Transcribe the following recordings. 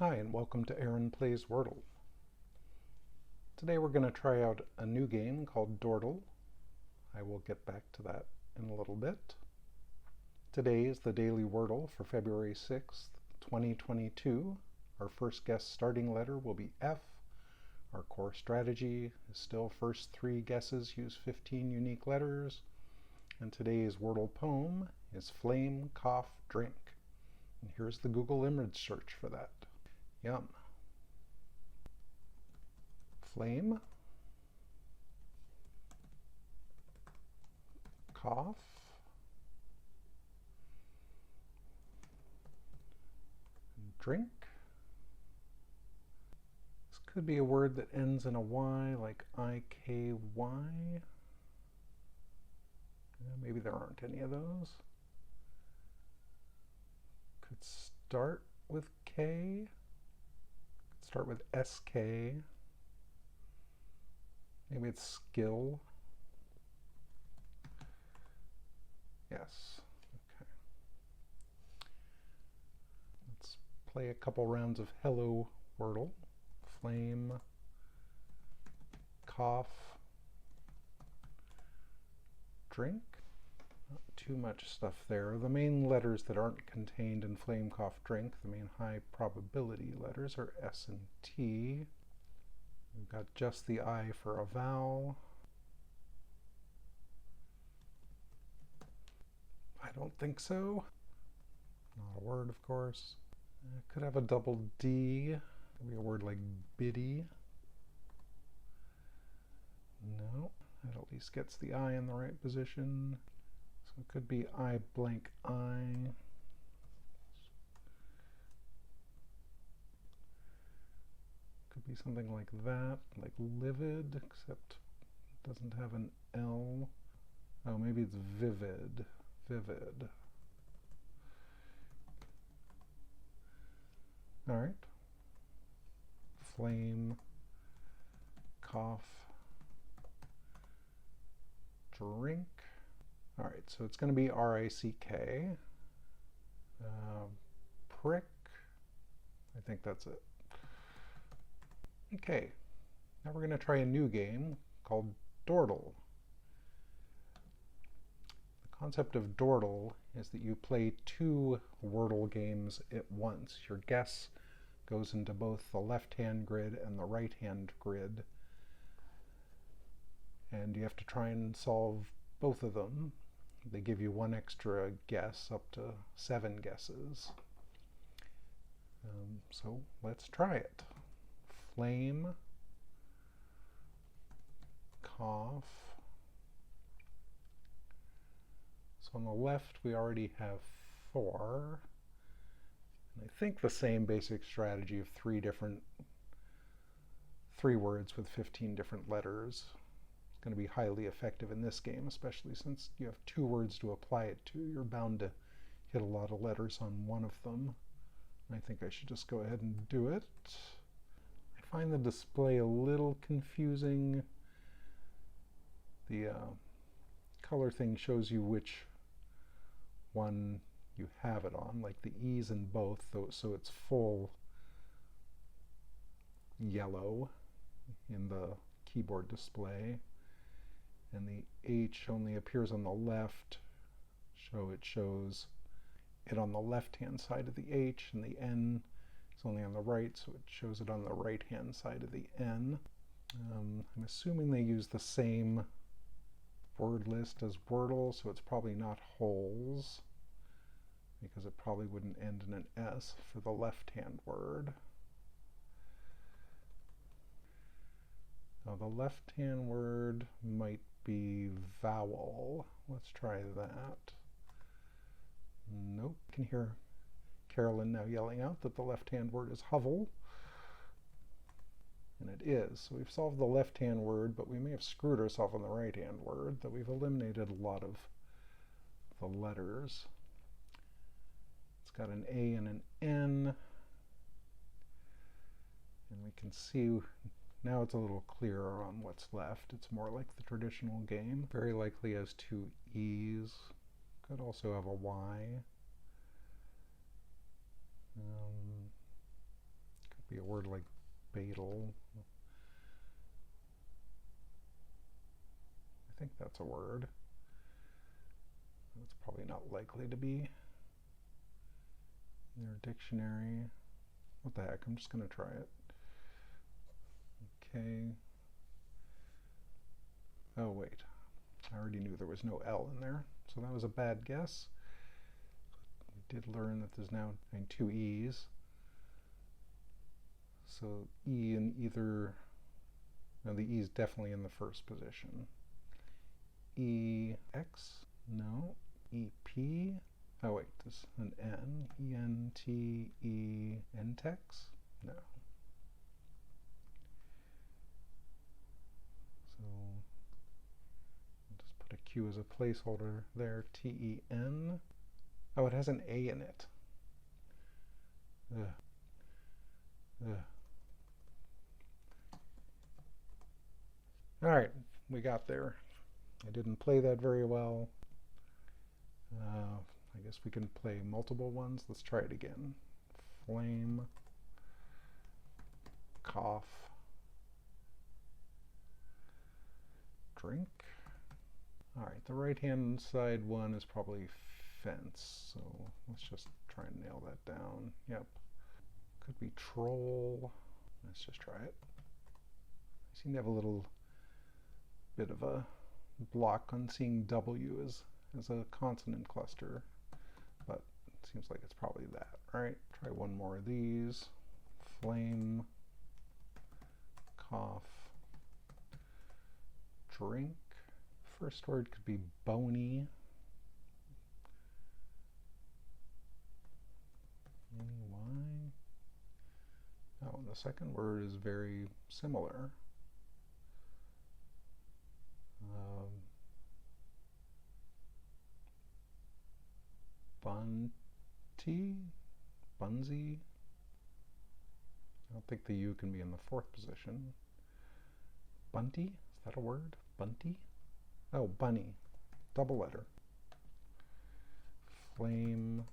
Hi, and welcome to Aaron Plays Wordle. Today we're going to try out a new game called Dordle. I will get back to that in a little bit. Today is the Daily Wordle for February 6th, 2022. Our first guess starting letter will be F. Our core strategy is still first three guesses use 15 unique letters. And today's Wordle poem is Flame, Cough, Drink. And here's the Google image search for that. Yum. Flame, cough, and drink. This could be a word that ends in a Y, like I-K-Y. Maybe there aren't any of those. Could start with K. Start with SK. Maybe it's skill. Yes. Okay. Let's play a couple rounds of Hello Wordle. Flame, cough, drink. Not too much stuff there. The main letters that aren't contained in flame, cough, drink, the main high probability letters are S and T. We've got just the I for a vowel. I don't think so. Not a word, of course. It could have a double D. Maybe a word like biddy. No, that at least gets the I in the right position. So it could be I blank I. Could be something like that, like livid, except it doesn't have an L. Oh, maybe it's vivid. Vivid. All right. Flame, cough, drink. All right, so it's going to be R-I-C-K. Prick. I think that's it. Okay, now we're going to try a new game called Dordle. The concept of Dordle is that you play two Wordle games at once. Your guess goes into both the left-hand grid and the right-hand grid, and you have to try and solve both of them. They give you one extra guess, up to 7 guesses. So let's try it. Flame, cough. So on the left we already have 4. And I think the same basic strategy of 3 words with 15 different letters is going to be highly effective in this game, especially since you have 2 words to apply it to. You're bound to hit a lot of letters on one of them. I think I should just go ahead and do it. I find the display a little confusing. The color thing shows you which one you have it on, like the E's in both, so it's full yellow in the keyboard display, and the H only appears on the left, so it shows it on the left-hand side of the H, and the N is only on the right, so it shows it on the right-hand side of the N. I'm assuming they use the same word list as Wordle, so it's probably not holes, because it probably wouldn't end in an S for the left-hand word. Now the left-hand word might be vowel. Let's try that. Nope. I can hear Carolyn now yelling out that the left-hand word is hovel. And it is. So we've solved the left-hand word, but we may have screwed ourselves on the right-hand word, that we've eliminated a lot of the letters. It's got an A and an N. And we can see now it's a little clearer on what's left. It's more like the traditional game. Very likely has 2 E's. Could also have a Y. Be a word like Badle. I think that's a word. It's probably not likely to be in their dictionary. What the heck, I'm just going to try it. Okay. Oh wait, I already knew there was no L in there, so that was a bad guess. We did learn that there's now two E's. So E in either, no, the E is definitely in the first position. EX, no. EP, oh wait, this is an N. ENTE, Entex, no. So I'll just put a Q as a placeholder there. TEN. Oh, it has an A in it. Ugh. Ugh. All right, we got there. I didn't play that very well. I guess we can play multiple ones. Let's try it again. Flame, cough, drink. All right, the right-hand side one is probably fence, so let's just try and nail that down. Yep. Could be troll. Let's just try it. I seem to have a little bit of a block on seeing W as a consonant cluster, but it seems like it's probably that. All right, try one more of these. Flame, cough, drink. First word could be bony. Why? Oh, and the second word is very similar. Bunty? Bunsy? I don't think the U can be in the fourth position. Bunty? Is that a word? Bunty? Oh, bunny. Double letter. Flame,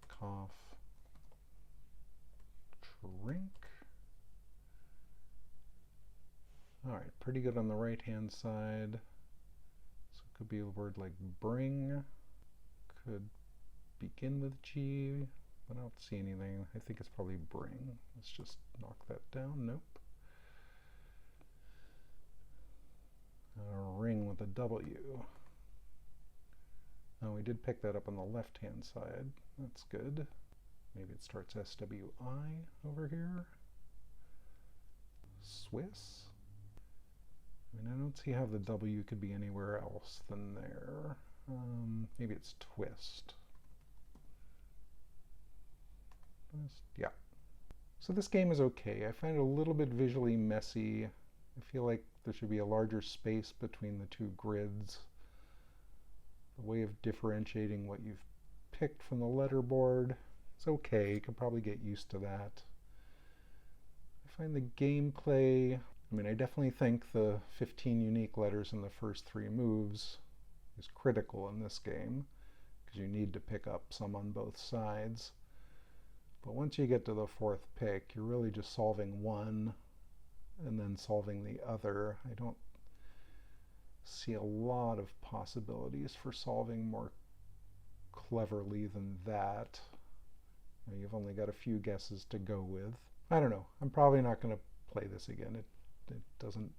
cough, drink. All right, pretty good on the right-hand side. So it could be a word like bring. Could begin with G. I don't see anything. I think it's probably bring. Let's just knock that down. Nope. Ring with a W. Oh, we did pick that up on the left-hand side. That's good. Maybe it starts SWI over here. Swiss. I mean, I don't see how the W could be anywhere else than there. Maybe it's twist. Yeah. So this game is okay. I find it a little bit visually messy. I feel like there should be a larger space between the two grids. The way of differentiating what you've picked from the letterboard is okay. You can probably get used to that. I find the gameplay, I mean, I definitely think the 15 unique letters in the first 3 moves is critical in this game, because you need to pick up some on both sides. But once you get to the 4th pick, you're really just solving one and then solving the other. I don't see a lot of possibilities for solving more cleverly than that. You know, you've only got a few guesses to go with. I don't know. I'm probably not going to play this again. It doesn't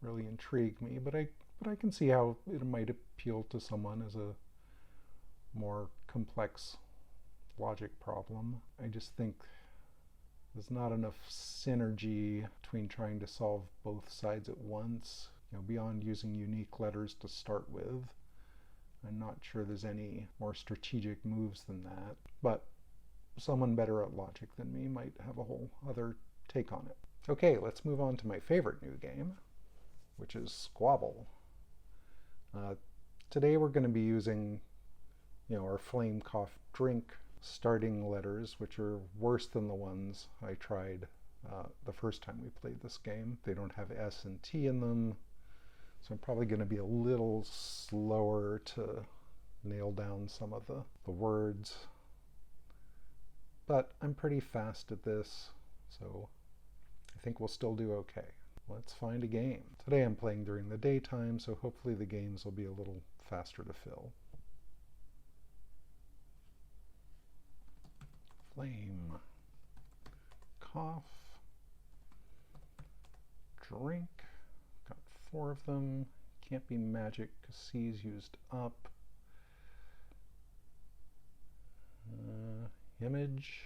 really intrigue me, but I can see how it might appeal to someone as a more complex logic problem. I just think there's not enough synergy between trying to solve both sides at once, you know, beyond using unique letters to start with. I'm not sure there's any more strategic moves than that, but someone better at logic than me might have a whole other take on it. Okay, let's move on to my favorite new game, which is Squabble. Today we're going to be using, you know, our flame, cough, drink starting letters, which are worse than the ones I tried the first time we played this game. They don't have S and T in them, so I'm probably going to be a little slower to nail down some of the words. But I'm pretty fast at this. So I think we'll still do okay. Let's find a game. Today I'm playing during the daytime, so hopefully the games will be a little faster to fill. Flame, cough, drink. Got 4 of them. Can't be magic because C's used up. Image.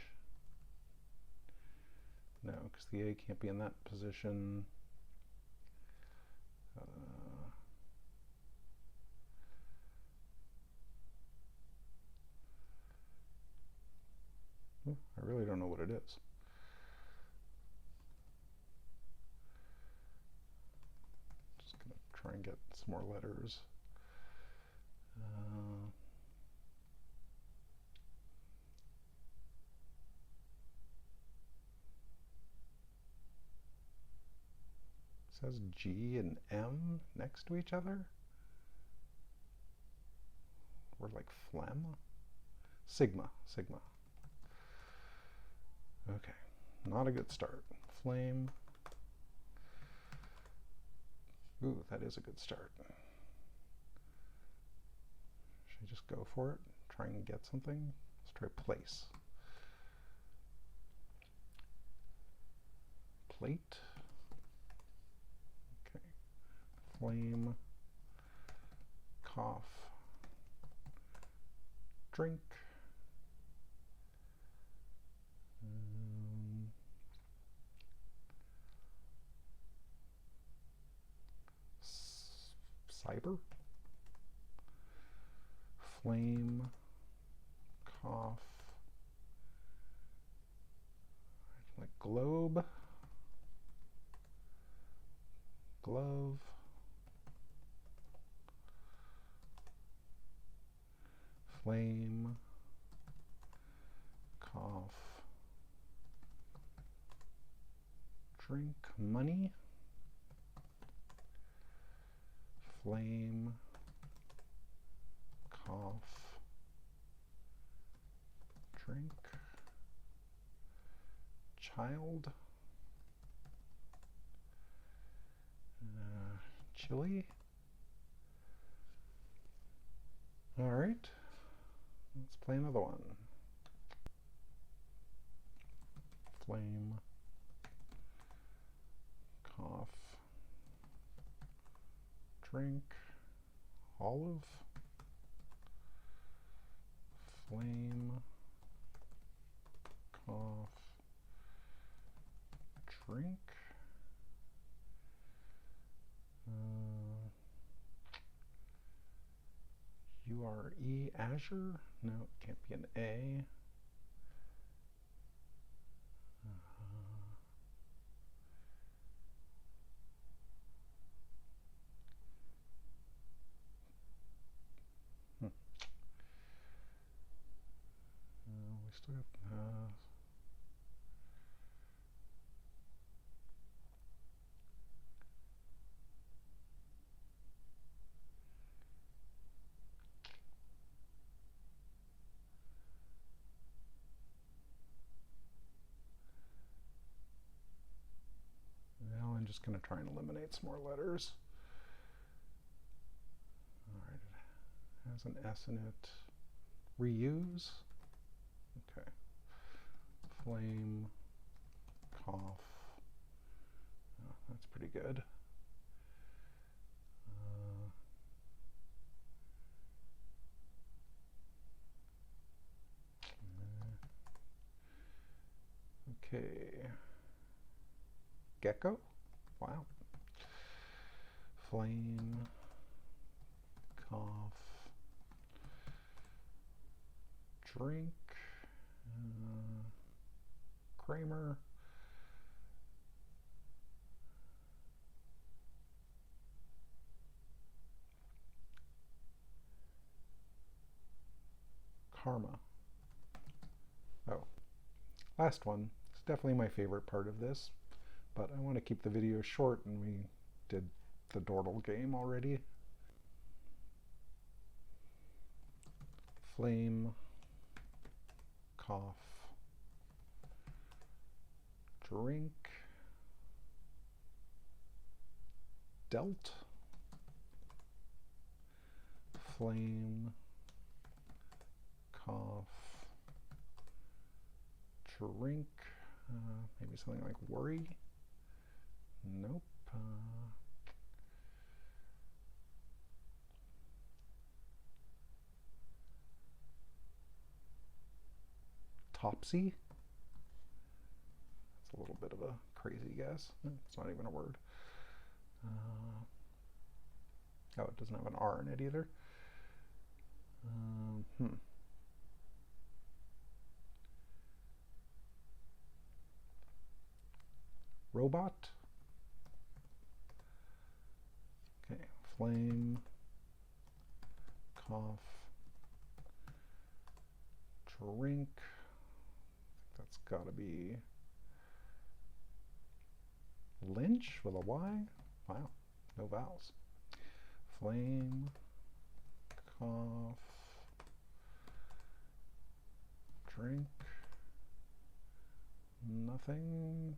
No, because the A can't be in that position. I really don't know what it is. Just going to try and get some more letters. It says G and M next to each other. Or like phlegm. Sigma. Okay, not a good start. Flame. Ooh, that is a good start. Should I just go for it? Try and get something? Let's try place. Plate. Okay. Flame. Cough. Drink. Cyber. Flame. Cough. Like globe. Glove. Flame. Cough. Drink. Money. Flame. Cough. Drink. Child. Chili. All right, let's play another one. Flame. Cough. Drink. Olive. Flame. Cough. Drink. URE. Azure? No, it can't be an A. We still got now I'm just going to try and eliminate some more letters. All right, it has an S in it. Reuse. Okay. Flame. Cough. Oh, that's pretty good. Okay. Gecko? Wow. Flame. Cough. Drink. Kramer. Karma. Oh, last one. It's definitely my favorite part of this, but I want to keep the video short, and we did the Dordle game already. Flame. Cough. drink, dealt, flame, cough, drink, maybe something like worry. Nope. Topsy. That's a little bit of a crazy guess. It's not even a word. Oh, it doesn't have an R in it either. Robot. Okay, flame, cough, drink. I think that's got to be Lynch with a Y. Wow, no vowels. Flame, cough, drink, nothing.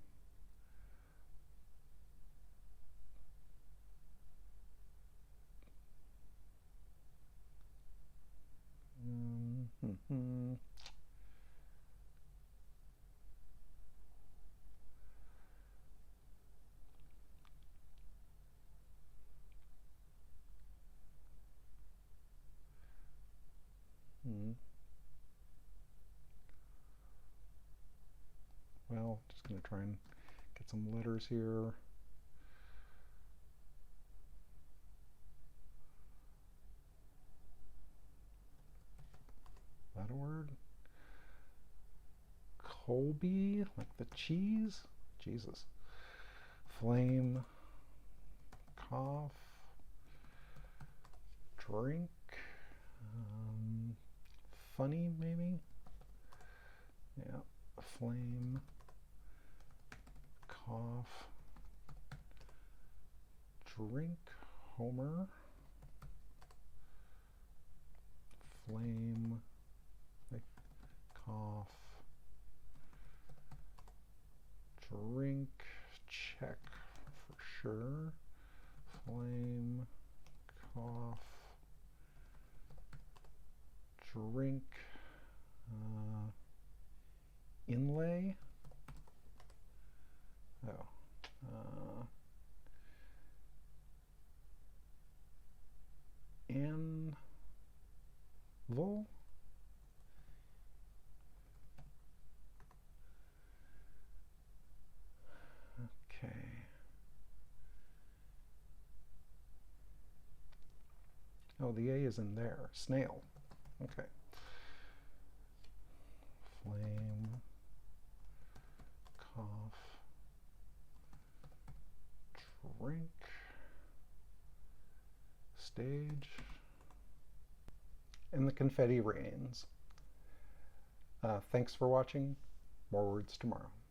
Well, just going to try and get some letters here. Is that a word? Colby, like the cheese? Jesus. Flame, cough, drink, funny maybe? Yeah, flame, cough, drink, Homer, flame, cough, drink, check for sure, flame, cough, drink, inlay. Oh. Anvil. Okay. Oh, the A is in there. Snail. Okay. Flame, cough, drink, stage, and the confetti rains. Thanks for watching. More words tomorrow.